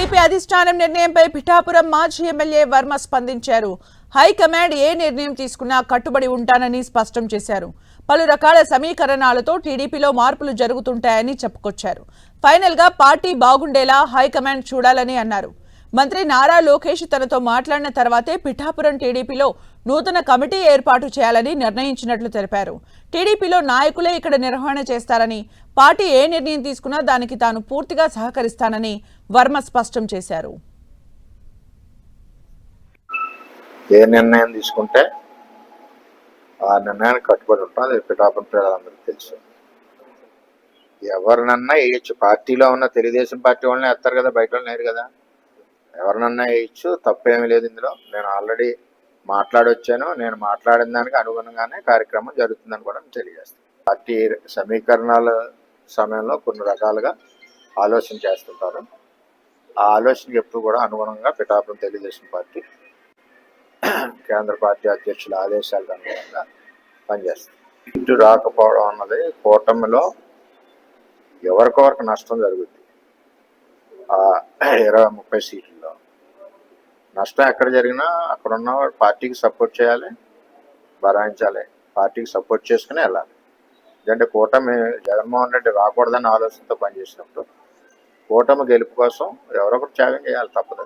TDP అధిష్టానం నిర్ణయంపై పిఠాపురం మాజీ ఎమ్మెల్యే వర్మ స్పందించారు. హైకమాండ్ ఏ నిర్ణయం తీసుకున్నా కట్టుబడి ఉంటానని స్పష్టం చేశారు. పలు రకాల సమీకరణాలతో టీడీపీలో మార్పులు జరుగుతుంటాయని చెప్పుకొచ్చారు. ఫైనల్ గా పార్టీ బాగుండేలా హైకమాండ్ చూడాలని అన్నారు. మంత్రి నారా లోకేష్ తనతో మాట్లాడిన తర్వాతే పిఠాపురం టీడీపీలో నూతన కమిటీ ఏర్పాటు చేయాలని నిర్ణయించినట్లు తెలిపారు. టీడీపీలో నాయకులే ఇక్కడ నిర్వహణ చేస్తారని, పార్టీ ఏ నిర్ణయం తీసుకున్నా దానికి తాను పూర్తిగా సహకరిస్తానని వర్మ స్పష్టం చేశారు. ఏ నిర్ణయం తీసుకుంటే ఆ నిర్ణయానికి కట్టుబడి ఉంటాం. అది పిఠాపురం ప్రజలందరికీ తెలుసు. ఎవరినన్నా వేయచ్చు. పార్టీలో ఉన్న తెలుగుదేశం పార్టీ వాళ్ళని వేస్తారు కదా, బయట వాళ్ళు లేరు కదా. ఎవరినన్నా వేయచ్చు, తప్పేమీ లేదు ఇందులో. నేను ఆల్రెడీ మాట్లాడొచ్చాను. నేను మాట్లాడిన దానికి అనుగుణంగానే కార్యక్రమం జరుగుతుందని కూడా తెలియజేస్తాను. పార్టీ సమీకరణాల సమయంలో కొన్ని రకాలుగా ఆలోచన చేస్తుంటారు. ఆ ఆలోచనకి ఎప్పుడు కూడా అనుగుణంగా పిఠాపురం తెలుగుదేశం పార్టీ కేంద్ర పార్టీ అధ్యక్షుల ఆదేశాలకు అనుగుణంగా పనిచేస్తుంది. ఇటు రాకపోవడం అన్నది కూటమిలో ఎవరికొవరికి నష్టం జరుగుతుంది. 20-30 సీట్లలో నష్టం ఎక్కడ జరిగినా అక్కడ ఉన్న పార్టీకి సపోర్ట్ చేయాలి, భరాయించాలి, పార్టీకి సపోర్ట్ చేసుకుని వెళ్ళాలి. ఎందుకంటే కూటమి జగన్మోహన్ రెడ్డి రాకూడదని ఆలోచనతో పనిచేసినప్పుడు కూటమి గెలుపు కోసం ఎవరొకరు త్యాగం చేయాలి, తప్పదు.